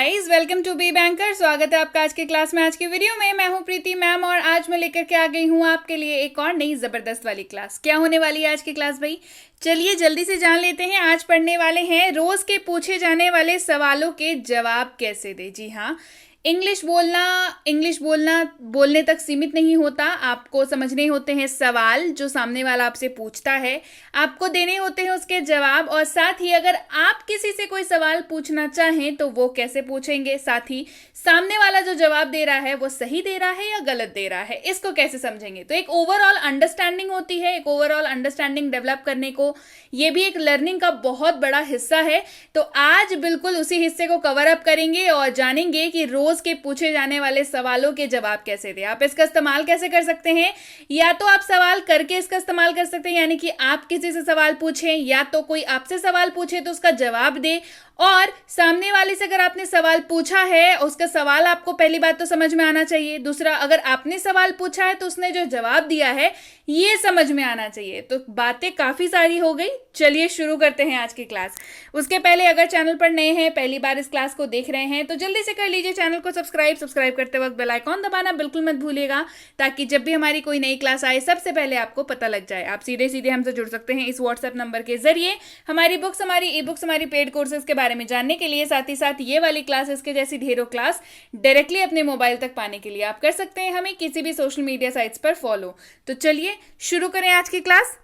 Guys, welcome to be banker. स्वागत है आपका आज की क्लास में। आज की वीडियो में मैं हूं प्रीति मैम और आज मैं लेकर के आ गई हूं आपके लिए एक और नई जबरदस्त वाली क्लास। क्या होने वाली है आज की क्लास भाई? चलिए जल्दी से जान लेते हैं। आज पढ़ने वाले हैं रोज के पूछे जाने वाले सवालों के जवाब कैसे दे। जी हाँ, इंग्लिश बोलना बोलने तक सीमित नहीं होता। आपको समझने होते हैं सवाल जो सामने वाला आपसे पूछता है, आपको देने होते हैं उसके जवाब, और साथ ही अगर आप किसी से कोई सवाल पूछना चाहें तो वो कैसे पूछेंगे, साथ ही सामने वाला जो जवाब दे रहा है वो सही दे रहा है या गलत दे रहा है, इसको कैसे समझेंगे। तो एक ओवरऑल अंडरस्टैंडिंग होती है। एक ओवरऑल अंडरस्टैंडिंग डेवलप करने को ये भी एक लर्निंग का बहुत बड़ा हिस्सा है। तो आज बिल्कुल उसी हिस्से को कवर अप करेंगे और जानेंगे कि रोज के पूछे जाने वाले सवालों के जवाब कैसे दे। आप इसका इस्तेमाल कैसे कर सकते हैं? या तो आप सवाल करके इसका इस्तेमाल कर सकते हैं, यानी कि आप किसी से सवाल पूछें या तो कोई आपसे सवाल पूछे तो उसका जवाब दे, और सामने वाले से अगर आपने सवाल पूछा है उसका सवाल आपको पहली बात तो समझ में आना चाहिए। दूसरा, अगर आपने सवाल पूछा है तो उसने जो जवाब दिया है ये समझ में आना चाहिए। तो बातें काफी सारी हो गई। चलिए शुरू करते हैं आज की क्लास। उसके पहले अगर चैनल पर नए हैं, पहली बार इस क्लास को देख रहे हैं, तो जल्दी से कर लीजिए चैनल को सब्सक्राइब करते वक्त बेल आइकॉन दबाना बिल्कुल मत भूलिएगा, ताकि जब भी हमारी कोई नई क्लास आए सबसे पहले आपको पता लग जाए। आप सीधे सीधे हमसे जुड़ सकते हैं इस व्हाट्सएप नंबर के जरिए हमारी बुक्स, हमारी ई बुक्स, हमारी पेड कोर्सेज के बारे में जानने के लिए। साथ ही साथ ये वाली क्लास, इसके जैसी ढेरों क्लास डायरेक्टली अपने मोबाइल तक पाने के लिए आप कर सकते हैं हमें किसी भी सोशल मीडिया साइट्स पर फॉलो। तो चलिए शुरू करें आज की क्लास।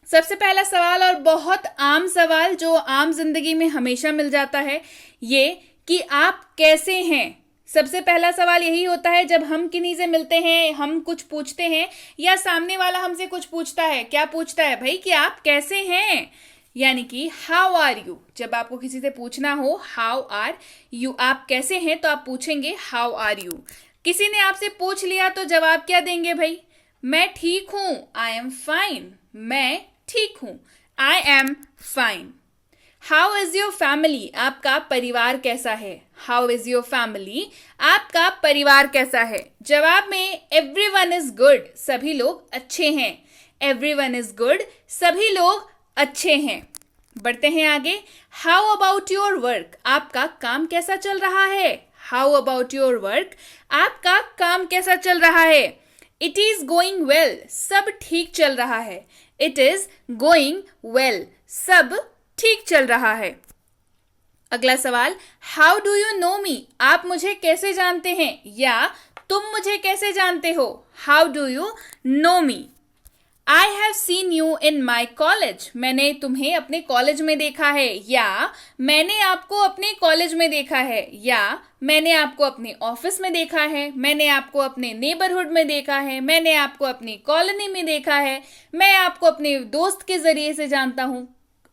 सबसे पहला सवाल, और बहुत आम सवाल जो आम जिंदगी में हमेशा मिल जाता है, ये कि आप कैसे हैं। सबसे पहला सवाल यही होता है जब हम किन्हीं से मिलते हैं, हम कुछ पूछते हैं या सामने वाला हमसे कुछ पूछता है। क्या पूछता है भाई? कि आप कैसे हैं, यानी कि हाउ आर यू। जब आपको किसी से पूछना हो हाउ आर यू, आप कैसे हैं, तो आप पूछेंगे हाउ आर यू। किसी ने आपसे पूछ लिया तो जवाब क्या देंगे भाई? मैं ठीक हूं, आई एम फाइन। मैं ठीक हूं, I am fine. How is your family, आपका परिवार कैसा है। हाउ इज योर फैमिली, आपका परिवार कैसा है। जवाब में एवरीवन इज गुड, सभी लोग अच्छे हैं। एवरीवन इज गुड, सभी लोग अच्छे हैं। बढ़ते हैं आगे। हाउ अबाउट योर वर्क, आपका काम कैसा चल रहा है। हाउ अबाउट योर वर्क, आपका काम कैसा चल रहा है। इट इज गोइंग वेल, सब ठीक चल रहा है। इट इज गोइंग वेल, सब ठीक चल रहा है। अगला सवाल, हाउ डू यू नो मी, आप मुझे कैसे जानते हैं या तुम मुझे कैसे जानते हो। How do you know me. I have seen you in my college, मैंने तुम्हें अपने कॉलेज में देखा है, या मैंने आपको अपने कॉलेज में देखा है, या मैंने आपको अपने ऑफिस में देखा है, मैंने आपको अपने नेबरहुड में देखा है, मैंने आपको अपनी कॉलोनी में देखा है, मैं आपको अपने दोस्त के जरिए से जानता हूं।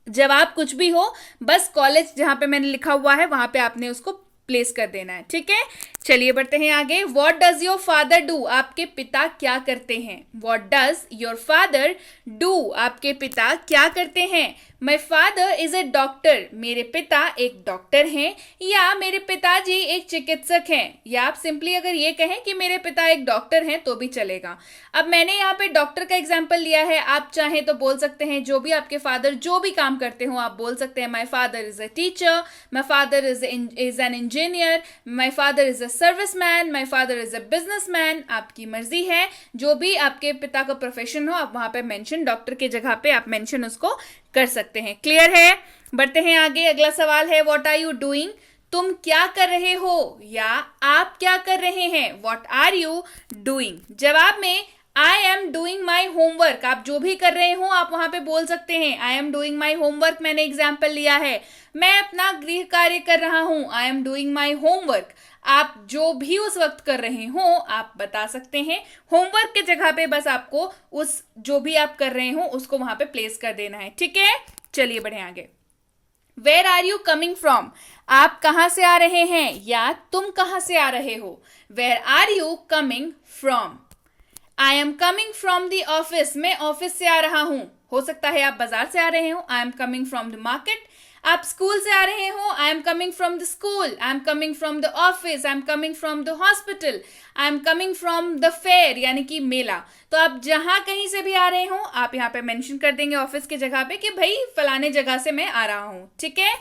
जवाब कुछ भी हो, बस कॉलेज जहां पे मैंने लिखा हुआ है वहां पे आपने उसको प्लेस कर देना है। ठीक है, चलिए बढ़ते हैं आगे। What does your father do, आपके पिता क्या करते हैं। What does your father do, आपके पिता क्या करते हैं। My father is a doctor, मेरे पिता एक डॉक्टर हैं, या मेरे पिताजी एक चिकित्सक हैं, या आप सिंपली अगर ये कहें कि मेरे पिता एक डॉक्टर हैं तो भी चलेगा। अब मैंने यहाँ पे डॉक्टर का एग्जाम्पल लिया है, आप चाहें तो बोल सकते हैं जो भी आपके फादर जो भी काम करते हो आप बोल सकते हैं। My father is a teacher, my father is an engineer, my father is a serviceman, my father is a businessman. आपकी मर्जी है, जो भी आपके पिता का प्रोफेशन हो आप वहां पे मेंशन, डॉक्टर के जगह पे आप मेंशन उसको कर सकते हैं। क्लियर है? बढ़ते हैं आगे। अगला सवाल है, व्हाट आर यू डूइंग, तुम क्या कर रहे हो या आप क्या कर रहे हैं। What are you doing. जवाब में I am doing my homework, आप जो भी कर रहे हो आप वहां पे बोल सकते हैं I am doing my homework. मैंने एग्जाम्पल लिया है, मैं अपना गृह कार्य कर रहा हूं, I am doing my homework. आप जो भी उस वक्त कर रहे हो आप बता सकते हैं। होमवर्क के जगह पे बस आपको उस जो भी आप कर रहे हो उसको वहां पे प्लेस कर देना है। ठीक है, चलिए बढ़े आगे। Where are you coming from, आप कहां से आ रहे हैं या तुम कहां से आ रहे हो। Where are you coming from. I am coming from the office, मैं ऑफिस से आ रहा हूं। हो सकता है आप बाजार से आ रहे हो, आई am coming from the market. आप स्कूल से आ रहे हो, आई am coming from the school. I am coming from the office, I am coming from the hospital, I am coming from the fair, यानी कि मेला। तो आप जहां कहीं से भी आ रहे हो आप यहाँ पे मेंशन कर देंगे ऑफिस की जगह पे कि भाई फलाने जगह से मैं आ रहा हूं। ठीक है,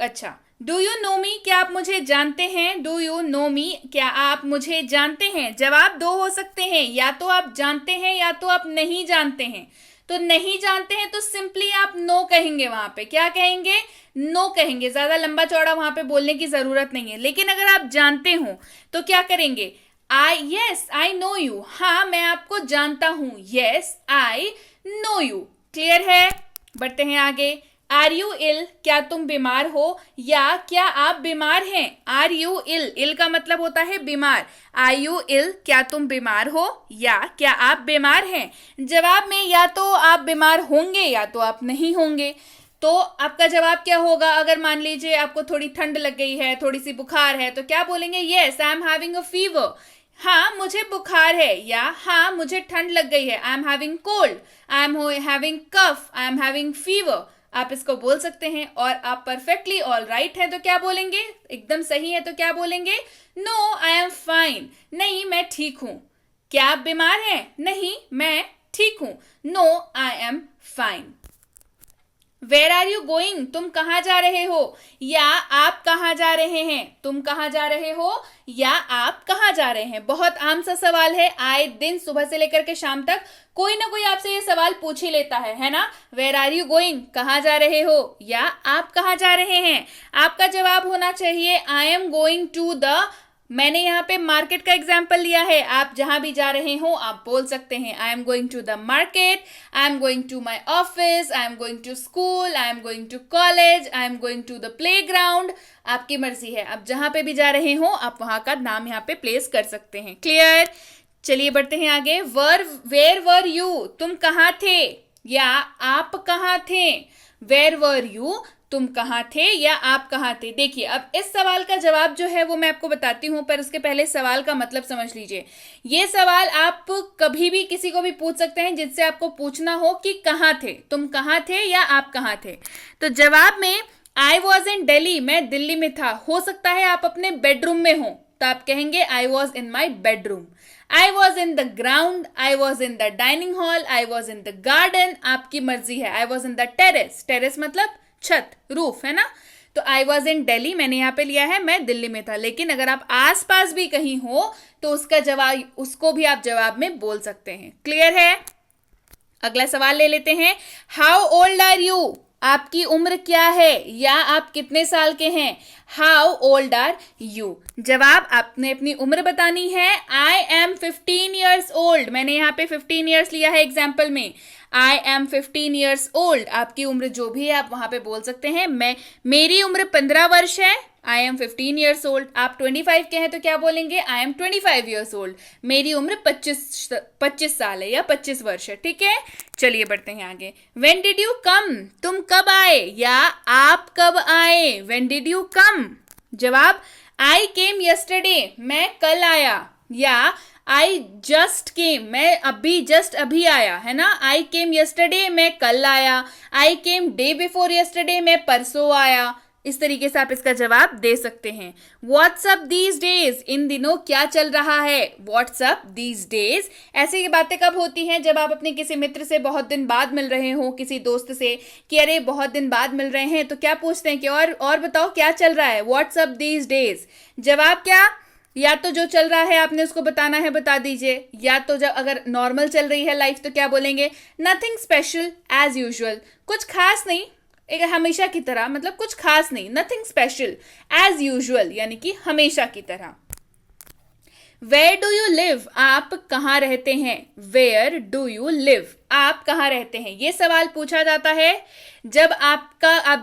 अच्छा। डू यू नो मी, क्या आप मुझे जानते हैं? डू यू नो मी, क्या आप मुझे जानते हैं? जवाब दो हो सकते हैं, या तो आप जानते हैं या तो आप नहीं जानते हैं। तो नहीं जानते हैं तो सिंपली आप नो कहेंगे, वहां पे क्या कहेंगे? नो कहेंगे, ज्यादा लंबा चौड़ा वहां पे बोलने की जरूरत नहीं है। लेकिन अगर आप जानते हो तो क्या करेंगे? यस आई नो यू, हाँ मैं आपको जानता हूं, yes I know you. Clear है? बढ़ते हैं आगे। आर यू इल, क्या तुम बीमार हो, या क्या आप बीमार हैं? आर यू इल, इल का मतलब होता है बीमार। आर यू इल, क्या तुम बीमार हो, या क्या आप बीमार हैं? जवाब में या तो आप बीमार होंगे या तो आप नहीं होंगे। तो आपका जवाब क्या होगा? अगर मान लीजिए आपको थोड़ी ठंड लग गई है, थोड़ी सी बुखार है, तो क्या बोलेंगे? Yes I am having a fever, हाँ मुझे बुखार है, या हाँ मुझे ठंड लग गई है, I am having cold, I am having cough, I am having fever. आप इसको बोल सकते हैं। और आप परफेक्टली ऑल राइट है तो क्या बोलेंगे? एकदम सही है तो क्या बोलेंगे? नो आई एम फाइन, नहीं मैं ठीक हूं। क्या आप बीमार हैं? नहीं मैं ठीक हूं, no I am fine. Where are you going, तुम कहाँ जा रहे हो, या आप कहाँ जा रहे हैं? तुम कहाँ जा रहे हो या आप कहाँ जा रहे हैं? बहुत आम सा सवाल है, आए दिन सुबह से लेकर के शाम तक कोई ना कोई आपसे ये सवाल पूछ ही लेता है ना? वेयर आर यू गोइंग, कहाँ जा रहे हो, या आप कहाँ जा रहे हैं? आपका जवाब होना चाहिए I am going to the, मैंने यहाँ पे मार्केट का एग्जाम्पल लिया है, आप जहां भी जा रहे हो आप बोल सकते हैं I am going to the market, I am going to my office, I am going to school, I am going to college, I am going to the playground. आपकी मर्जी है, आप जहां पे भी जा रहे हो आप वहां का नाम यहाँ पे प्लेस कर सकते हैं। क्लियर? चलिए बढ़ते हैं आगे। वेयर वर यू, तुम कहाँ थे या आप कहाँ थे? वेयर वर यू, तुम कहाँ थे या आप कहाँ थे? देखिए अब इस सवाल का जवाब जो है वो मैं आपको बताती हूँ, पर उसके पहले सवाल का मतलब समझ लीजिए। ये सवाल आप कभी भी किसी को भी पूछ सकते हैं जिससे आपको पूछना हो कि कहाँ थे, तुम कहाँ थे या आप कहाँ थे। तो जवाब में आई वॉज इन दिल्ली, मैं दिल्ली में था। हो सकता है आप अपने बेडरूम में हो तो आप कहेंगे I was in my bedroom. I was in the ground, I was in the dining hall, I was in the garden, आपकी मर्जी है। I was in the terrace, terrace मतलब छत, रूफ है ना? तो आई वॉज इन दिल्ली मैंने यहाँ पे लिया है, मैं दिल्ली में था। लेकिन अगर आप आसपास भी कहीं हो तो उसका जवाब, उसको भी आप जवाब में बोल सकते हैं। क्लियर है? अगला सवाल ले लेते हैं। हाउ ओल्ड आर यू, आपकी उम्र क्या है या आप कितने साल के हैं? हाउ ओल्ड आर यू, जवाब आपने अपनी उम्र बतानी है। आई एम 15 ईयर्स ओल्ड, मैंने यहाँ पे 15 ईयर्स लिया है एग्जाम्पल में। आई एम 15 ईयर्स ओल्ड, आपकी उम्र जो भी है आप वहां पे बोल सकते हैं। मेरी उम्र 15 वर्ष है, आई एम 15 ईयर्स ओल्ड। आप 25 के हैं तो क्या बोलेंगे? आई एम 25 ईयर्स ओल्ड, मेरी उम्र 25 साल है या 25 वर्ष है। ठीक है, चलिए बढ़ते हैं आगे। व्हेन डिड यू कम, तुम कब आए या आप कब आए? व्हेन डिड यू कम, जवाब आई केम यस्टरडे, मैं कल आया, या आई जस्ट केम, मैं अभी आया, है ना? आई केम यस्टरडे, मैं कल आया। आई केम डे बिफोर यस्टरडे, मैं परसों आया। इस तरीके से आप इसका जवाब दे सकते हैं। व्हाट्सअप दीज डेज, इन दिनों क्या चल रहा है? व्हाट्सअप दीज डेज, ऐसी ये बातें कब होती हैं? जब आप अपने किसी मित्र से बहुत दिन बाद मिल रहे हो, किसी दोस्त से कि अरे बहुत दिन बाद मिल रहे हैं, तो क्या पूछते हैं कि और बताओ क्या चल रहा है? व्हाट्सअप दीज डेज, जवाब क्या? या तो जो चल रहा है आपने उसको बताना है, बता दीजिए, या तो जब अगर नॉर्मल चल रही है लाइफ तो क्या बोलेंगे? नथिंग स्पेशल एज यूजुअल, कुछ खास नहीं, एक हमेशा की तरह, मतलब कुछ खास नहीं, नथिंग स्पेशल एज यूजुअल यानी कि हमेशा की तरह। वेयर डू यू लिव, आप कहाँ रहते हैं? वेयर डू यू लिव, आप कहाँ रहते हैं? ये सवाल पूछा जाता है जब आप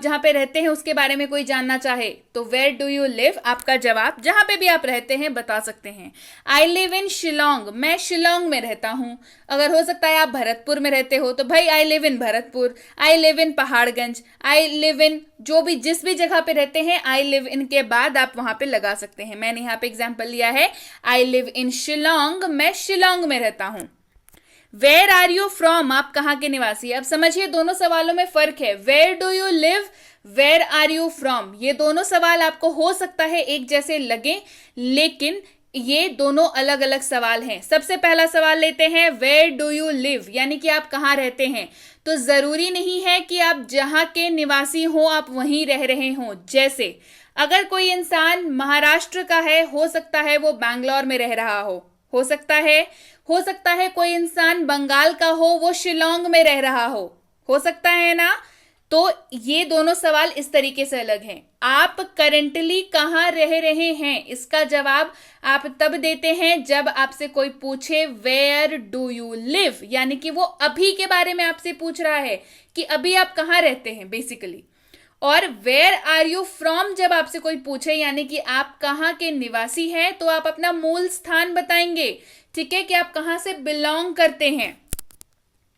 जहाँ पे रहते हैं उसके बारे में कोई जानना चाहे। तो वेयर डू यू लिव, आपका जवाब जहाँ पे भी आप रहते हैं बता सकते हैं। आई लिव इन शिलोंग, मैं शिलोंग में रहता हूँ। अगर हो सकता है आप भरतपुर में रहते हो तो भाई I live in Bharatpur, I live in Paharganj, I live in, जो भी जिस भी जगह पे रहते हैं आई लिव इन के बाद आप वहां पे लगा सकते हैं। मैंने यहाँ पे एग्जाम्पल लिया है आई लिव इन शिलोंग, मैं शिलोंग में रहता हूँ। वेयर आर यू फ्रॉम, आप कहाँ के निवासी? अब समझिए दोनों सवालों में फर्क है। Where do you live, where are you from, ये दोनों सवाल आपको हो सकता है एक जैसे लगे, लेकिन ये दोनों अलग अलग सवाल हैं। सबसे पहला सवाल लेते हैं, वेयर डू यू लिव, यानी कि आप कहाँ रहते हैं। तो जरूरी नहीं है कि आप जहां के निवासी हो आप वहीं रह रहे हो। जैसे अगर कोई इंसान महाराष्ट्र का है, हो सकता है वो बैंगलोर में रह रहा हो सकता है कोई इंसान बंगाल का हो, वो शिलोंग में रह रहा हो सकता है ना। तो ये दोनों सवाल इस तरीके से अलग हैं। आप करंटली कहाँ रह रहे हैं, इसका जवाब आप तब देते हैं जब आपसे कोई पूछे वेयर डू यू लिव, यानी कि वो अभी के बारे में आपसे पूछ रहा है कि अभी आप कहाँ रहते हैं बेसिकली। और वेयर आर यू फ्रॉम जब आपसे कोई पूछे, यानी कि आप कहाँ के निवासी हैं, तो आप अपना मूल स्थान बताएंगे, ठीक है, कि आप कहाँ से बिलोंग करते हैं।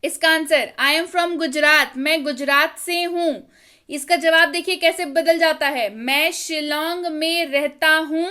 इसका answer I am from Gujarat, मैं गुजरात से हूं। इसका जवाब देखिए कैसे बदल जाता है, मैं शिलोंग में रहता हूं।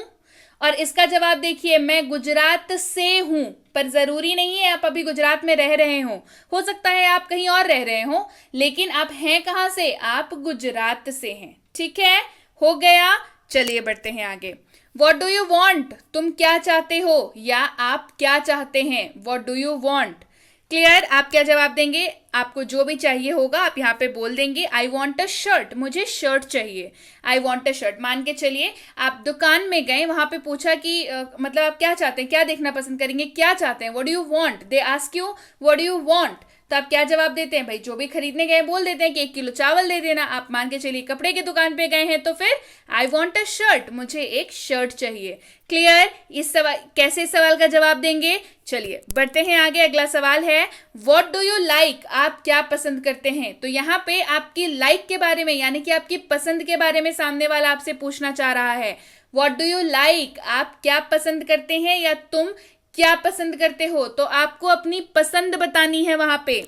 और इसका जवाब देखिए, मैं गुजरात से हूं, पर जरूरी नहीं है आप अभी गुजरात में रह रहे हो सकता है आप कहीं और रह रहे हो, लेकिन आप हैं कहां से, आप गुजरात से हैं, ठीक है, हो गया। चलिए बढ़ते हैं आगे। वॉट डू यू वॉन्ट, तुम क्या चाहते हो या आप क्या चाहते हैं, what do you want. Clear, आप क्या जवाब देंगे, आपको जो भी चाहिए होगा आप यहाँ पे बोल देंगे। आई वॉन्ट अ शर्ट, मुझे शर्ट चाहिए, आई वॉन्ट अ शर्ट। मान के चलिए आप दुकान में गए, वहां पे पूछा कि मतलब आप क्या चाहते हैं, क्या देखना पसंद करेंगे, क्या चाहते हैं, what do you want, they ask you what do you want, तो आप क्या जवाब देते हैं, भाई जो भी खरीदने गए बोल देते हैं कि 1 किलो चावल दे देना। आप मान के चलिए कपड़े की दुकान पे गए हैं तो फिर आई वॉन्ट अ शर्ट, मुझे एक शर्ट चाहिए। क्लियर, इस सवाल कैसे सवाल का जवाब देंगे। चलिए बढ़ते हैं आगे। अगला सवाल है व्हाट डू यू लाइक, आप क्या पसंद करते हैं। तो यहाँ पे आपकी लाइक के बारे में, यानी कि आपकी पसंद के बारे में सामने वाला आपसे पूछना चाह रहा है। व्हाट डू यू लाइक, आप क्या पसंद करते हैं या तुम क्या पसंद करते हो, तो आपको अपनी पसंद बतानी है वहां पे।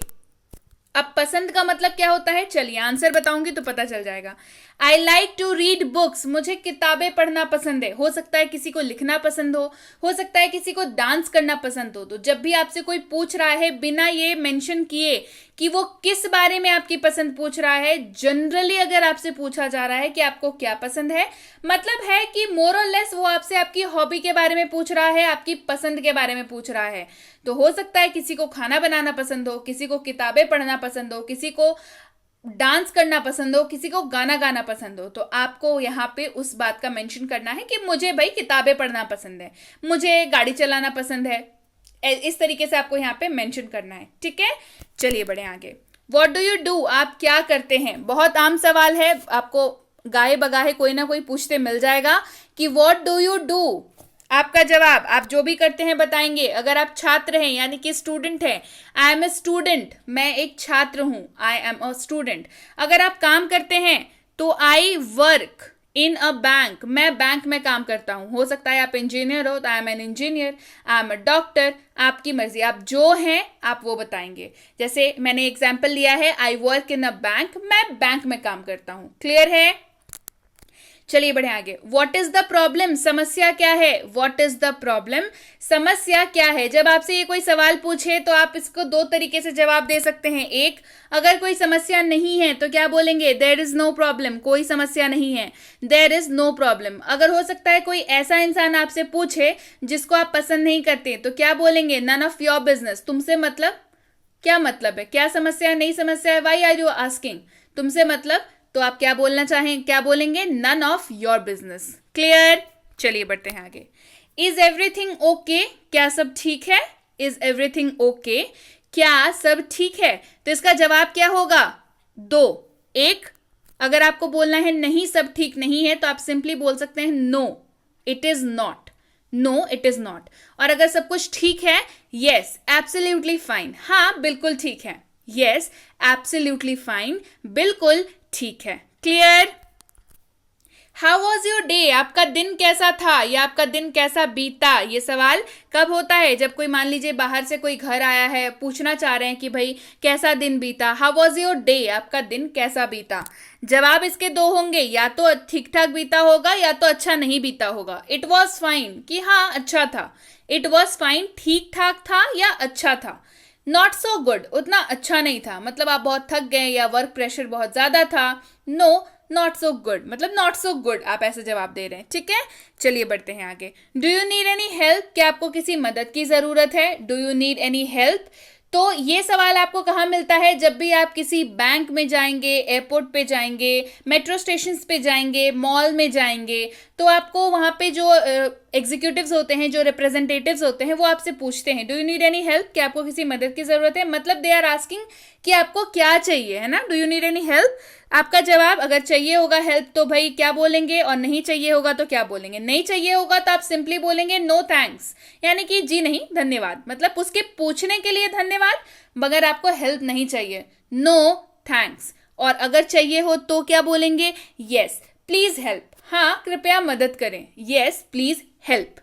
अब पसंद का मतलब क्या होता है, चलिए आंसर बताऊंगी तो पता चल जाएगा। I like to read books, मुझे किताबें पढ़ना पसंद है। हो सकता है किसी को लिखना पसंद हो सकता है किसी को डांस करना पसंद हो। तो जब भी आपसे कोई पूछ रहा है बिना ये मेंशन किए कि वो किस बारे में आपकी पसंद पूछ रहा है, जनरली अगर आपसे पूछा जा रहा है कि आपको क्या पसंद है, मतलब है कि मोर और लेस वो आपसे आपकी हॉबी के बारे में पूछ रहा है, आपकी पसंद के बारे में पूछ रहा है। तो हो सकता है किसी को खाना बनाना पसंद हो, किसी को किताबें पढ़ना पसंद हो, किसी को डांस करना पसंद हो, किसी को गाना गाना पसंद हो। तो आपको यहाँ पे उस बात का मेंशन करना है कि मुझे भाई किताबें पढ़ना पसंद है, मुझे गाड़ी चलाना पसंद है। इस तरीके से आपको यहाँ पे मेंशन करना है, ठीक है। चलिए बढ़े आगे। व्हाट डू यू डू, आप क्या करते हैं। बहुत आम सवाल है, आपको गाए बगाहे कोई ना कोई पूछते मिल जाएगा कि व्हाट डू यू डू। आपका जवाब आप जो भी करते हैं बताएंगे। अगर आप छात्र हैं यानी कि स्टूडेंट हैं, आई एम ए स्टूडेंट, मैं एक छात्र हूं, आई एम अ स्टूडेंट। अगर आप काम करते हैं तो I work in a bank, मैं बैंक में काम करता हूं। हो सकता है आप इंजीनियर हो तो I am an engineer, I am a doctor, आपकी मर्जी, आप जो हैं आप वो बताएंगे। जैसे मैंने एग्जाम्पल लिया है I work in a bank, मैं बैंक में काम करता हूं। क्लियर है। चलिए बढ़े आगे। व्हाट इज द प्रॉब्लम, समस्या क्या है। व्हाट इज द प्रॉब्लम, समस्या क्या है। जब आपसे ये कोई सवाल पूछे तो आप इसको 2 तरीके से जवाब दे सकते हैं। एक, अगर कोई समस्या नहीं है तो क्या बोलेंगे, देयर इज नो प्रॉब्लम, कोई समस्या नहीं है, देयर इज नो प्रॉब्लम। अगर हो सकता है कोई ऐसा इंसान आपसे पूछे जिसको आप पसंद नहीं करते तो क्या बोलेंगे, नन ऑफ योर बिजनेस, तुमसे मतलब, क्या मतलब है, क्या समस्या है, नहीं समस्या है, व्हाई आर यू आस्किंग, तुमसे मतलब, तो आप क्या बोलना चाहें, क्या बोलेंगे, none of your business. Clear. चलिए बढ़ते हैं आगे। इज एवरीथिंग ओके, क्या सब ठीक है। इज एवरीथिंग ओके, क्या सब ठीक है। तो इसका जवाब क्या होगा, 2। एक, अगर आपको बोलना है नहीं सब ठीक नहीं है तो आप सिंपली बोल सकते हैं no it is not, no it is not. और अगर सब कुछ ठीक है, यस एब्सोल्युटली फाइन, हाँ बिल्कुल ठीक है, यस एब्सोल्युटली फाइन, बिल्कुल ठीक है। Clear. How was your day, आपका दिन कैसा था या आपका दिन कैसा बीता। ये सवाल कब होता है, जब कोई मान लीजिए बाहर से कोई घर आया है, पूछना चाह रहे हैं कि भाई कैसा दिन बीता, हाउ वॉज योर डे, आपका दिन कैसा बीता। जवाब इसके 2 होंगे, या तो ठीक ठाक बीता होगा या तो अच्छा नहीं बीता होगा। इट वॉज फाइन, कि हाँ अच्छा था, इट वॉज फाइन ठीक ठाक था या अच्छा था। नॉट सो गुड, उतना अच्छा नहीं था, मतलब आप बहुत थक गए या वर्क प्रेशर बहुत ज्यादा था। नो नॉट सो गुड, मतलब नॉट सो गुड, आप ऐसे जवाब दे रहे हैं, ठीक है। चलिए बढ़ते हैं आगे। Do you need any help, क्या आपको किसी मदद की जरूरत है। Do you need any help, तो ये सवाल आपको कहाँ मिलता है? जब भी आप किसी बैंक में जाएंगे, एयरपोर्ट पे जाएंगे, मेट्रो स्टेशन पे जाएंगे, मॉल में जाएंगे, तो आपको वहाँ पे जो एग्जीक्यूटिव्स होते हैं, जो रिप्रेजेंटेटिव्स होते हैं, वो आपसे पूछते हैं do you need any help, क्या आपको किसी मदद की ज़रूरत है? मतलब दे आर आस्किंग कि आपको क्या चाहिए, है ना? Do you need any help? आपका जवाब अगर चाहिए होगा हेल्प तो भाई क्या बोलेंगे, और नहीं चाहिए होगा तो क्या बोलेंगे? नहीं चाहिए होगा तो आप सिंपली बोलेंगे नो थैंक्स, यानी कि जी नहीं धन्यवाद। मतलब उसके पूछने के लिए धन्यवाद, मगर आपको हेल्प नहीं चाहिए, नो थैंक्स। और अगर चाहिए हो तो क्या बोलेंगे? यस प्लीज हेल्प, हाँ कृपया मदद करें, यस प्लीज हेल्प।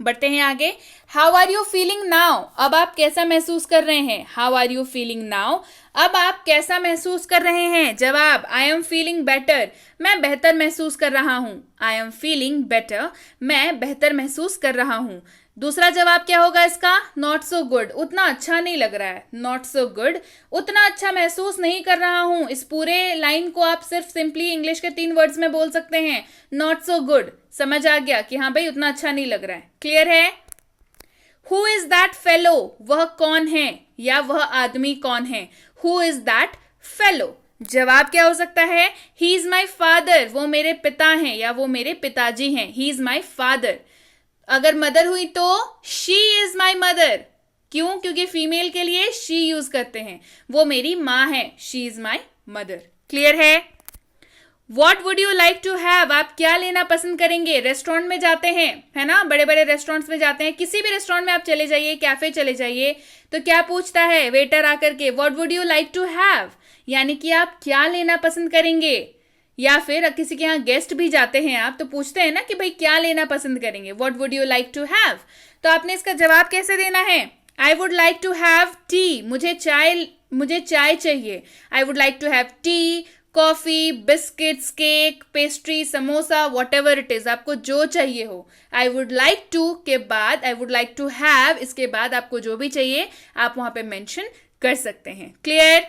बढ़ते हैं आगे। How are you feeling now? अब आप कैसा महसूस कर रहे हैं? How are you feeling now? अब आप कैसा महसूस कर रहे हैं? जवाब आई एम फीलिंग बेटर, मैं बेहतर महसूस कर रहा हूं। आई एम फीलिंग बेटर, मैं बेहतर महसूस कर रहा हूं। दूसरा जवाब क्या होगा इसका? नॉट सो गुड, उतना अच्छा नहीं लग रहा है। नॉट सो गुड, उतना अच्छा महसूस नहीं कर रहा हूं। इस पूरे लाइन को आप सिर्फ सिंपली इंग्लिश के 3 वर्ड्स में बोल सकते हैं, नॉट सो गुड। समझ आ गया कि हाँ भाई उतना अच्छा नहीं लग रहा है। क्लियर है? Who is that fellow? वह कौन है या वह आदमी कौन है? Who is that fellow? जवाब क्या हो सकता है? ही इज माई फादर, वो मेरे पिता हैं या वो मेरे पिताजी हैं। He is my father. अगर मदर हुई तो शी इज माई मदर। क्यों? क्योंकि फीमेल के लिए शी यूज करते हैं। वो मेरी माँ है, she is my mother. Clear है? What would you like to have? आप क्या लेना पसंद करेंगे? रेस्टोरेंट में जाते हैं, है ना, बड़े बड़े रेस्टोरेंट्स में जाते हैं, किसी भी रेस्टोरेंट में आप चले जाइए, कैफे चले जाइए, तो क्या पूछता है वेटर आकर के? What would you like to have, यानी कि आप क्या लेना पसंद करेंगे। या फिर किसी के यहाँ गेस्ट भी जाते हैं आप, तो पूछते हैं ना कि भाई क्या लेना पसंद करेंगे, what would you like to have. तो आपने इसका जवाब कैसे देना है? I would like to have tea, मुझे चाय चाहिए। I would like to have tea, coffee, biscuits, cake, pastry, samosa, whatever it is, आपको जो चाहिए हो। आई वुड लाइक टू के बाद I would like to have, इसके बाद आपको जो भी चाहिए आप वहां पे मेंशन कर सकते हैं। Clear?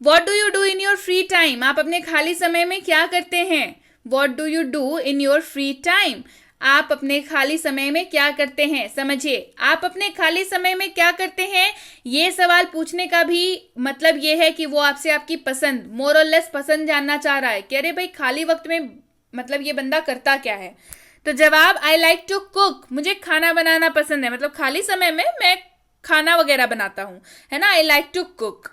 What do you do in your free time? आप अपने खाली समय में क्या करते हैं? What do you do in your free time? आप अपने खाली समय में क्या करते हैं? समझिए, आप अपने खाली समय में क्या करते हैं, ये सवाल पूछने का भी मतलब ये है कि वो आपसे आपकी पसंद, मोर और लेस पसंद जानना चाह रहा है कि अरे भाई खाली वक्त में मतलब ये बंदा करता क्या है। तो जवाब आई लाइक टू कुक, मुझे खाना बनाना पसंद है, मतलब खाली समय में मैं खाना वगैरह बनाता हूं, है ना। I like to cook.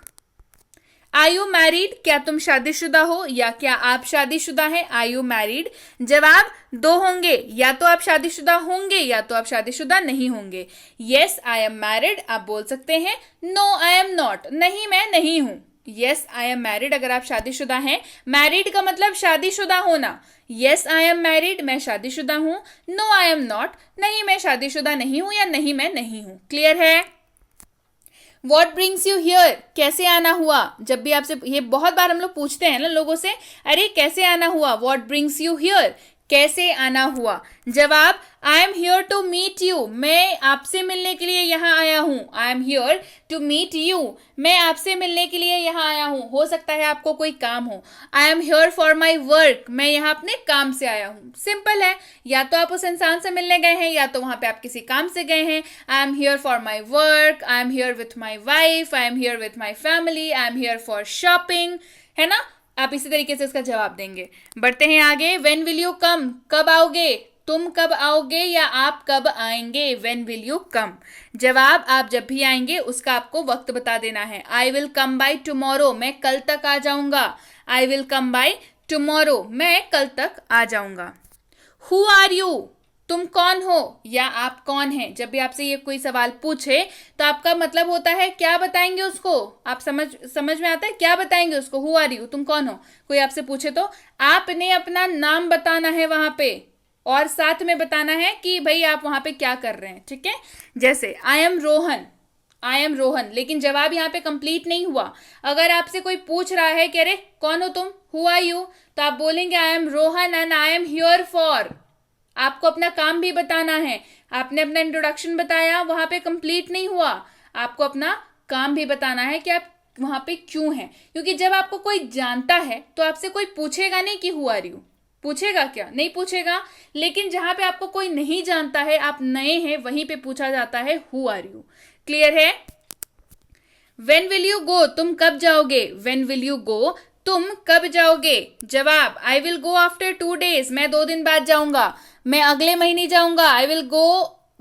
Are you married? क्या तुम शादीशुदा हो या क्या आप शादीशुदा हैं? Are you married? जवाब 2 होंगे, या तो आप शादीशुदा होंगे या तो आप शादीशुदा नहीं होंगे। यस आई एम मैरिड आप बोल सकते हैं, नो आई एम नॉट नहीं मैं नहीं हूं। यस आई एम मैरिड अगर आप शादीशुदा हैं, मैरिड का मतलब शादीशुदा होना। यस आई एम मैरिड मैं शादीशुदा हूं, नो आई एम नॉट नहीं मैं शादीशुदा नहीं हूं या नहीं मैं नहीं हूं। क्लियर है? What brings you here? कैसे आना हुआ? जब भी आपसे ये बहुत बार हम लोग पूछते हैं ना लोगों से, अरे कैसे आना हुआ, वॉट ब्रिंग्स यू हियर, कैसे आना हुआ। जवाब I am here to meet you, मैं आपसे मिलने के लिए यहाँ आया हूँ। I am here to meet you, मैं आपसे मिलने के लिए यहाँ आया हूँ। हो सकता है आपको कोई काम हो। आई am here for my work, मैं यहाँ अपने काम से आया हूँ। सिंपल है, या तो आप उस इंसान से मिलने गए हैं या तो वहां पे आप किसी काम से गए हैं। I am here for my work, I am here with my wife, I am here with my family, I am here for shopping, है ना। आप इसी तरीके से इसका जवाब देंगे। बढ़ते हैं आगे। When will you come? कब आओगे? तुम कब आओगे या आप कब आएंगे? When will you come? जवाब आप जब भी आएंगे उसका आपको वक्त बता देना है। I will come by tomorrow, मैं कल तक आ जाऊंगा। I will come by tomorrow, मैं कल तक आ जाऊंगा। Who are you? तुम कौन हो या आप कौन हैं? जब भी आपसे ये कोई सवाल पूछे तो आपका मतलब होता है क्या बताएंगे उसको। आप समझ में आता है क्या बताएंगे उसको? हु आर यू, तुम कौन हो। कोई आपसे पूछे तो आपने अपना नाम बताना है वहां पे, और साथ में बताना है कि भाई आप वहां पे क्या कर रहे हैं। ठीक है, जैसे I am Rohan, I am Rohan, लेकिन जवाब यहाँ पे कंप्लीट नहीं हुआ। अगर आपसे कोई पूछ रहा है कि अरे कौन हो तुम, हु आर यू, तो आप बोलेंगे I am Rohan and I am here for. आपको अपना काम भी बताना है। आपने अपना इंट्रोडक्शन बताया, वहां पे कंप्लीट नहीं हुआ, आपको अपना काम भी बताना है कि आप वहां पे क्यों हैं। क्योंकि जब आपको कोई जानता है तो आपसे कोई पूछेगा नहीं कि हु आर यू, पूछेगा क्या? नहीं पूछेगा। लेकिन जहां पे आपको कोई नहीं जानता है, आप नए हैं, वहीं पे पूछा जाता है हु आर यू। क्लियर है? When will you go? तुम कब जाओगे? When will you go? तुम कब जाओगे? जवाब, I will go after 2 days. मैं 2 दिन बाद जाऊंगा. मैं अगले महीने जाऊंगा. I will go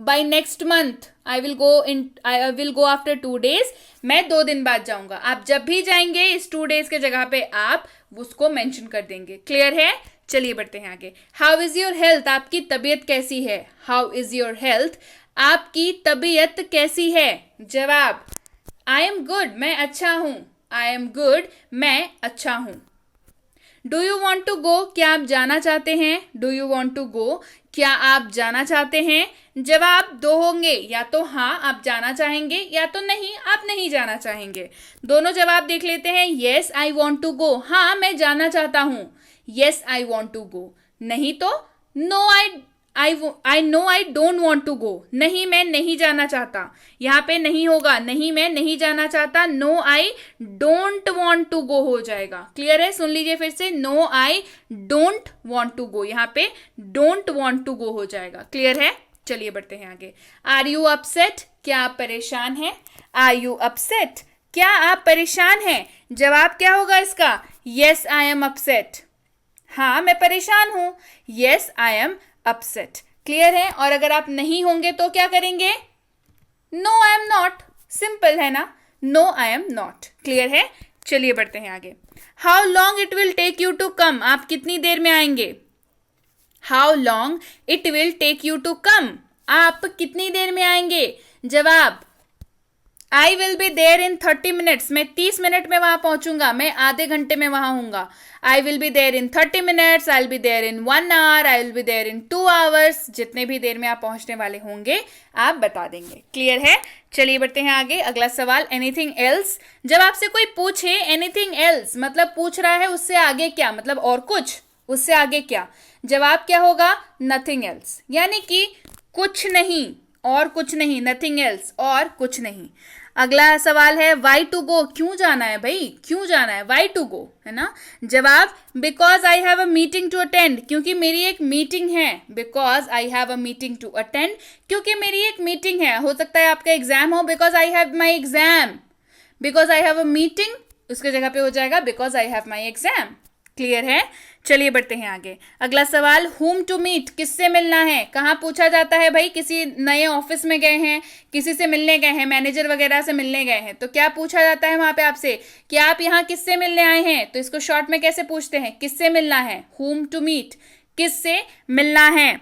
by next month. I will go after 2 days. मैं 2 दिन बाद जाऊंगा. आप जब भी जाएंगे इस 2 days के जगह पे आप उसको मेंशन कर देंगे. क्लियर है? चलिए बढ़ते हैं आगे. How is your health? आपकी तबीयत कैसी है? How is your health? आपकी तबीयत कैसी है? जवाब, आई एम गुड. मैं अच्छा हूं. I am good. मैं अच्छा हूं. Do you want to go? क्या आप जाना चाहते हैं? Do you want to go? क्या आप जाना चाहते हैं? जवाब 2 होंगे, या तो हाँ आप जाना चाहेंगे या तो नहीं आप नहीं जाना चाहेंगे. दोनों जवाब देख लेते हैं. Yes I want to go. हाँ मैं जाना चाहता हूं. Yes I want to go. नहीं तो no I no I don't want to go. नहीं मैं नहीं जाना चाहता. यहाँ पे नहीं होगा. नहीं मैं नहीं जाना चाहता. No I don't want to go हो जाएगा. क्लियर है? सुन लीजिए फिर से. No I don't want to go. यहाँ पे डोंट वॉन्ट टू गो हो जाएगा. क्लियर है? चलिए बढ़ते हैं आगे. Are you upset? क्या आप परेशान हैं? Are you upset? क्या आप परेशान हैं? जवाब क्या होगा इसका? Yes I am upset. हाँ मैं परेशान हूं. Yes I am upset. Clear है? और अगर आप नहीं होंगे तो क्या करेंगे? No I am not. Simple है ना? No I am not. Clear है? चलिए बढ़ते हैं आगे. How long it will take you to come? आप कितनी देर में आएंगे? How long it will take you to come? आप कितनी देर में आएंगे? जवाब, I will be there in 30 minutes. मैं 30 मिनट में वहां पहुंचूंगा. मैं आधे घंटे में वहां हूंगा. I will be there in 30 minutes. I will be there in 1 hour. I will be there in 2 hours. जितने भी देर में आप पहुंचने वाले होंगे आप बता देंगे. क्लियर है? चलिए बढ़ते हैं आगे. अगला सवाल, एनीथिंग एल्स. जब आपसे कोई पूछे एनीथिंग एल्स मतलब पूछ रहा है उससे आगे क्या, मतलब और कुछ, उससे आगे क्या, जवाब क्या होगा? Nothing else. यानी कि कुछ नहीं और कुछ नहीं. नथिंग एल्स और कुछ नहीं. अगला सवाल है, वाई टू गो? क्यों जाना है भाई? क्यों जाना है? वाई टू गो, है ना? जवाब, because I have a meeting to attend. क्योंकि मेरी एक मीटिंग है. Because I have a meeting to attend. क्योंकि मेरी एक मीटिंग है. हो सकता है आपका एग्जाम हो. Because I have my exam. Because I have a meeting, उसके जगह पे हो जाएगा because I have my exam. Clear है? चलिए बढ़ते हैं आगे. अगला सवाल, whom to meet? किससे मिलना है? कहाँ पूछा जाता है भाई? किसी नए ऑफिस में गए हैं, किसी से मिलने गए हैं, मैनेजर वगैरह से मिलने गए हैं, तो क्या पूछा जाता है वहां पे आपसे कि आप यहाँ किससे मिलने आए हैं? तो इसको शॉर्ट में कैसे पूछते हैं? किससे मिलना है? whom to meet. किससे मिलना है?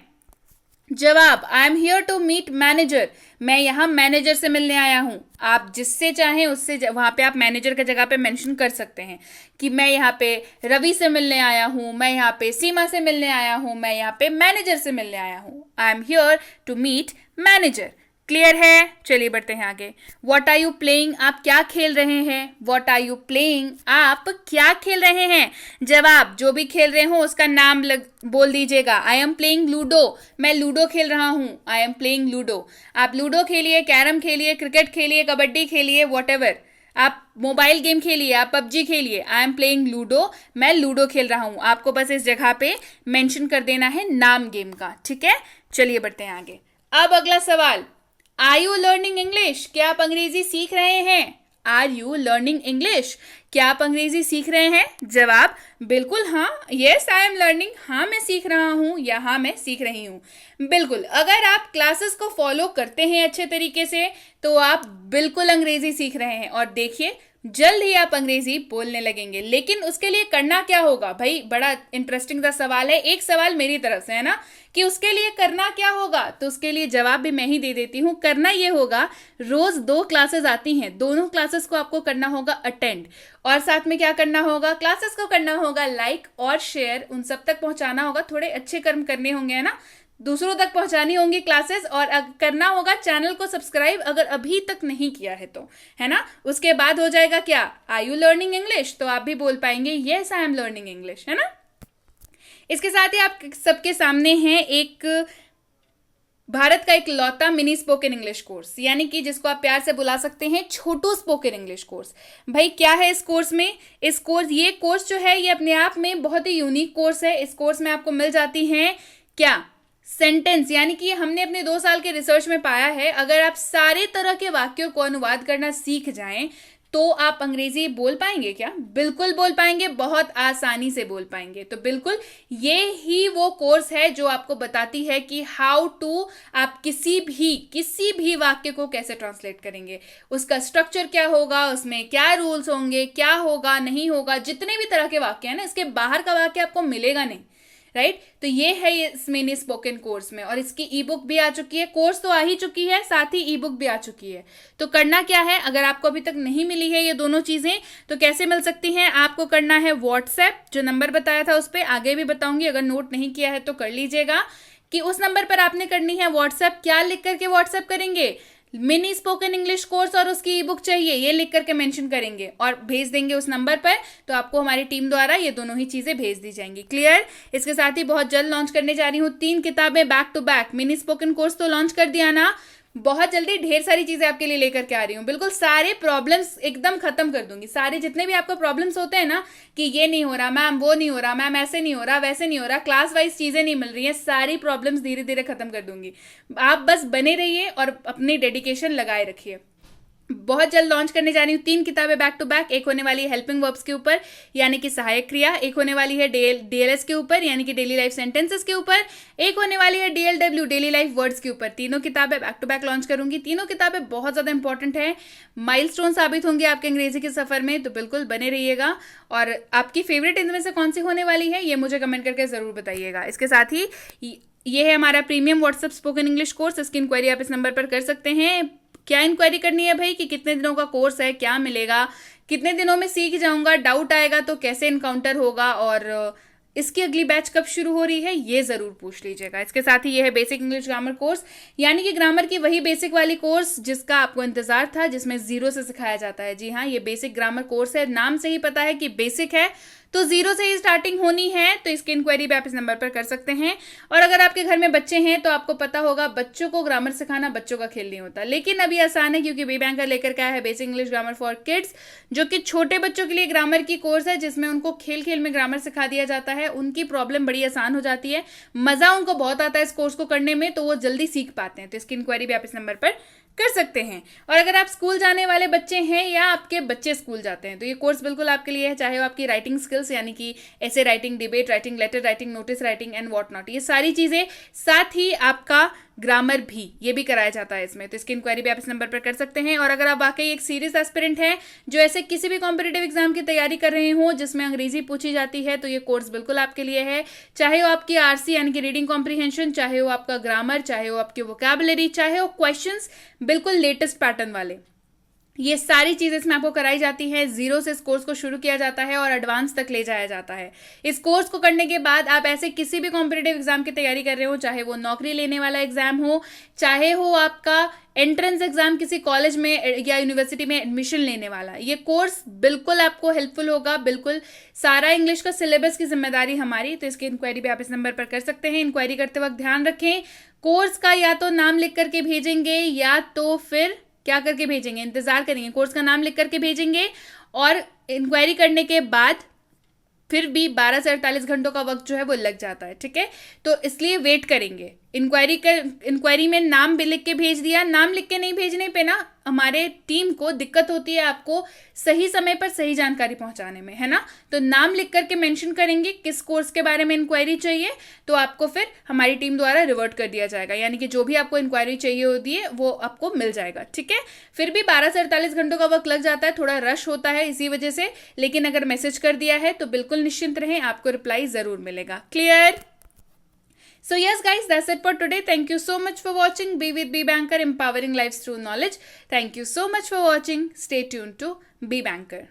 जवाब, I am here to meet manager. मैं यहाँ मैनेजर से मिलने आया हूँ. आप जिससे चाहें उससे वहां पे आप मैनेजर की जगह पे मेंशन कर सकते हैं कि मैं यहाँ पे रवि से मिलने आया हूँ, मैं यहाँ पे सीमा से मिलने आया हूँ, मैं यहाँ पे मैनेजर से मिलने आया हूँ. I am here to meet manager. Clear है? चलिए बढ़ते हैं आगे. What are you playing? आप क्या खेल रहे हैं? What are you playing? आप क्या खेल रहे हैं? जवाब, जो भी खेल रहे हो उसका नाम बोल दीजिएगा. I am playing ludo. मैं लूडो खेल रहा हूं. I am playing ludo. आप लूडो खेलिए, कैरम खेलिए, क्रिकेट खेलिए, कबड्डी खेलिए, वॉटेवर. आप मोबाइल गेम खेलिए, आप पबजी खेलिए. I am playing ludo. मैं लूडो खेल रहा हूं. आपको बस इस जगह पे मेंशन कर देना है नाम गेम का. ठीक है? चलिए बढ़ते हैं आगे. अब अगला सवाल, आर यू लर्निंग इंग्लिश? क्या आप अंग्रेजी सीख रहे हैं? Are you learning English? क्या आप अंग्रेजी सीख रहे हैं? जवाब, बिल्कुल हाँ. Yes I am learning. हाँ मैं सीख रहा हूँ या हाँ मैं सीख रही हूँ. बिल्कुल. अगर आप क्लासेस को फॉलो करते हैं अच्छे तरीके से तो आप बिल्कुल अंग्रेजी सीख रहे हैं. और देखिए जल्द ही आप अंग्रेजी बोलने लगेंगे. लेकिन उसके लिए करना क्या होगा भाई? बड़ा इंटरेस्टिंग सा सवाल है. एक सवाल मेरी तरफ से है ना कि उसके लिए करना क्या होगा, तो उसके लिए जवाब भी मैं ही दे देती हूँ. करना ये होगा, रोज 2 क्लासेस आती हैं, दोनों क्लासेस को आपको करना होगा अटेंड. और साथ में क्या करना होगा? क्लासेस को करना होगा लाइक और शेयर. उन सब तक पहुंचाना होगा. थोड़े अच्छे कर्म करने होंगे, है ना? दूसरों तक पहुंचानी होंगी क्लासेस. और करना होगा चैनल को सब्सक्राइब अगर अभी तक नहीं किया है तो, है ना? उसके बाद हो जाएगा क्या? Are you learning English? तो आप भी बोल पाएंगे yes I am learning English, है ना? इसके साथ ही आप सबके सामने है एक भारत का एक लौता मिनी स्पोकन इंग्लिश कोर्स, यानी कि जिसको आप प्यार से बुला सकते हैं छोटू स्पोकन इंग्लिश कोर्स. भाई क्या है इस कोर्स में? ये कोर्स जो है ये अपने आप में बहुत ही यूनिक कोर्स है. इस कोर्स में आपको मिल जाती हैं क्या? सेंटेंस, यानी कि हमने अपने 2 साल के रिसर्च में पाया है, अगर आप सारे तरह के वाक्यों को अनुवाद करना सीख जाएं तो आप अंग्रेजी बोल पाएंगे क्या? बिल्कुल बोल पाएंगे, बहुत आसानी से बोल पाएंगे। तो बिल्कुल ये ही वो कोर्स है जो आपको बताती है कि हाउ टू आप किसी भी वाक्य को कैसे ट्रांसलेट करेंगे, उसका स्ट्रक्चर क्या होगा, उसमें क्या रूल्स होंगे, क्या होगा नहीं होगा। जितने भी तरह के वाक्य हैं ना, इसके बाहर का वाक्य आपको मिलेगा नहीं, राइट। तो ये है इस मिनी स्पोकन कोर्स में, और इसकी ई बुक भी आ चुकी है। कोर्स तो आ ही चुकी है, साथ ही ई बुक भी आ चुकी है। तो करना क्या है, अगर आपको अभी तक नहीं मिली है ये दोनों चीजें, तो कैसे मिल सकती हैं? आपको करना है व्हाट्सएप, जो नंबर बताया था उस पर, आगे भी बताऊंगी, अगर नोट नहीं किया है तो कर लीजिएगा, कि उस नंबर पर आपने करनी है व्हाट्सएप। क्या लिख करके व्हाट्सएप करेंगे? मिनी स्पोकन इंग्लिश कोर्स और उसकी ई बुक चाहिए, ये लिख करके मेंशन करेंगे और भेज देंगे उस नंबर पर। तो आपको हमारी टीम द्वारा ये दोनों ही चीजें भेज दी जाएंगी। क्लियर? इसके साथ ही बहुत जल्द लॉन्च करने जा रही हूँ 3 किताबें back to back. Mini spoken course तो लॉन्च कर दिया ना, बहुत जल्दी ढेर सारी चीजें आपके लिए लेकर के आ रही हूँ। बिल्कुल सारे प्रॉब्लम्स एकदम खत्म कर दूंगी। सारे जितने भी आपको प्रॉब्लम्स होते हैं ना, कि ये नहीं हो रहा मैम, वो नहीं हो रहा मैम, ऐसे नहीं हो रहा, वैसे नहीं हो रहा, क्लास वाइज चीजें नहीं मिल रही हैं, सारी प्रॉब्लम्स धीरे धीरे खत्म कर दूंगी। आप बस बने रहिए और अपनी डेडिकेशन लगाए रखिए। बहुत जल्द लॉन्च करने जा रही हूँ 3 किताबें बैक टू बैक। एक होने वाली है हेल्पिंग वर्ब्स के ऊपर, यानी कि सहायक क्रिया। एक होने वाली है डीएलएस के ऊपर, यानी कि डेली लाइफ सेंटेंसेस के ऊपर। एक होने वाली है डीएलडब्ल्यू, डेली लाइफ वर्ड्स के ऊपर। तीनों किताबें बैक टू बैक लॉन्च करूंगी। तीनों किताबें बहुत ज्यादा इंपॉर्टेंट है, माइलस्टोन साबित होंगे आपके अंग्रेजी के सफर में। तो बिल्कुल बने रहिएगा। और आपकी फेवरेट इनमें से कौन सी होने वाली है, ये मुझे कमेंट करके जरूर बताइएगा। इसके साथ ही ये है हमारा premium WhatsApp spoken English course. इसकी इंक्वायरी आप इस नंबर पर कर सकते हैं। क्या इंक्वायरी करनी है भाई, कि कितने दिनों का कोर्स है, क्या मिलेगा, कितने दिनों में सीख जाऊंगा, डाउट आएगा तो कैसे इनकाउंटर होगा, और इसकी अगली बैच कब शुरू हो रही है, ये जरूर पूछ लीजिएगा। इसके साथ ही ये है बेसिक इंग्लिश ग्रामर कोर्स, यानी कि ग्रामर की वही बेसिक वाली कोर्स जिसका आपको इंतजार था, जिसमें 0 से सिखाया जाता है। जी हाँ, ये बेसिक ग्रामर कोर्स है, नाम से ही पता है कि बेसिक है, तो 0 से ही स्टार्टिंग होनी है। तो इसकी इंक्वायरी भी आप इस नंबर पर कर सकते हैं। और अगर आपके घर में बच्चे हैं तो आपको पता होगा, बच्चों को ग्रामर सिखाना बच्चों का खेल नहीं होता, लेकिन अभी आसान है, क्योंकि बी बैंकर लेकर के आया है basic English grammar for kids, जो कि छोटे बच्चों के लिए ग्रामर की कोर्स है, जिसमें उनको खेल खेल में ग्रामर सिखा दिया जाता है। उनकी प्रॉब्लम बड़ी आसान हो जाती है, मजा उनको बहुत आता है इस कोर्स को करने में, तो वो जल्दी सीख पाते हैं। तो इसकी इंक्वायरी भी आप इस नंबर पर कर सकते हैं। और अगर आप स्कूल जाने वाले बच्चे हैं या आपके बच्चे स्कूल जाते हैं, तो ये कोर्स बिल्कुल आपके लिए है। चाहे वो आपकी राइटिंग स्किल्स, यानी कि ऐसे writing, debate writing, letter writing, notice writing and what not, ये सारी चीजें, साथ ही आपका ग्रामर भी, ये भी कराया जाता है इसमें। तो इसकी इंक्वायरी भी आप इस नंबर पर कर सकते हैं। और अगर आप वाकई एक सीरियस एस्पिरेंट हैं, जो ऐसे किसी भी कॉम्पिटेटिव एग्जाम की तैयारी कर रहे हो जिसमें अंग्रेजी पूछी जाती है, तो ये कोर्स बिल्कुल आपके लिए है। चाहे वो आपकी आरसी यानी कि रीडिंग कॉम्प्रीहेंशन, चाहे वो आपका ग्रामर, चाहे वो आपकी वोकैबुलरी, चाहे वो क्वेश्चंस बिल्कुल लेटेस्ट पैटर्न वाले, ये सारी चीजें इसमें आपको कराई जाती है। 0 से इस कोर्स को शुरू किया जाता है और एडवांस तक ले जाया जाता है। इस कोर्स को करने के बाद आप ऐसे किसी भी कॉम्पिटेटिव एग्जाम की तैयारी कर रहे हो, चाहे वो नौकरी लेने वाला एग्जाम हो, चाहे हो आपका एंट्रेंस एग्जाम किसी कॉलेज में या यूनिवर्सिटी में एडमिशन लेने वाला, ये कोर्स बिल्कुल आपको हेल्पफुल होगा। बिल्कुल सारा इंग्लिश का सिलेबस की जिम्मेदारी हमारी। तो इसकी इंक्वायरी भी आप इस नंबर पर कर सकते हैं। इंक्वायरी करते वक्त ध्यान रखें, कोर्स का या तो नाम लिख करके भेजेंगे, या तो फिर क्या करके भेजेंगे, इंतजार करेंगे, कोर्स का नाम लिख करके भेजेंगे, और इंक्वायरी करने के बाद फिर भी 12 से 48 घंटों का वक्त जो है वो लग जाता है। ठीक है, तो इसलिए वेट करेंगे। इंक्वायरी में नाम भी लिख के भेज दिया, नाम लिख के नहीं भेजने पे ना हमारे टीम को दिक्कत होती है आपको सही समय पर सही जानकारी पहुंचाने में, है ना। तो नाम लिख करके मेंशन करेंगे किस कोर्स के बारे में इंक्वायरी चाहिए, तो आपको फिर हमारी टीम द्वारा रिवर्ट कर दिया जाएगा, यानी कि जो भी आपको इंक्वायरी चाहिए होती है वो आपको मिल जाएगा। ठीक है, फिर भी 12 से 48 घंटों का वक्त लग जाता है, थोड़ा रश होता है इसी वजह से, लेकिन अगर मैसेज कर दिया है तो बिल्कुल निश्चिंत रहें, आपको रिप्लाई जरूर मिलेगा। Clear? So yes guys, that's it for today. Thank you so much for watching. Be with Be Banker, empowering lives through knowledge. Thank you so much for watching. Stay tuned to Be Banker.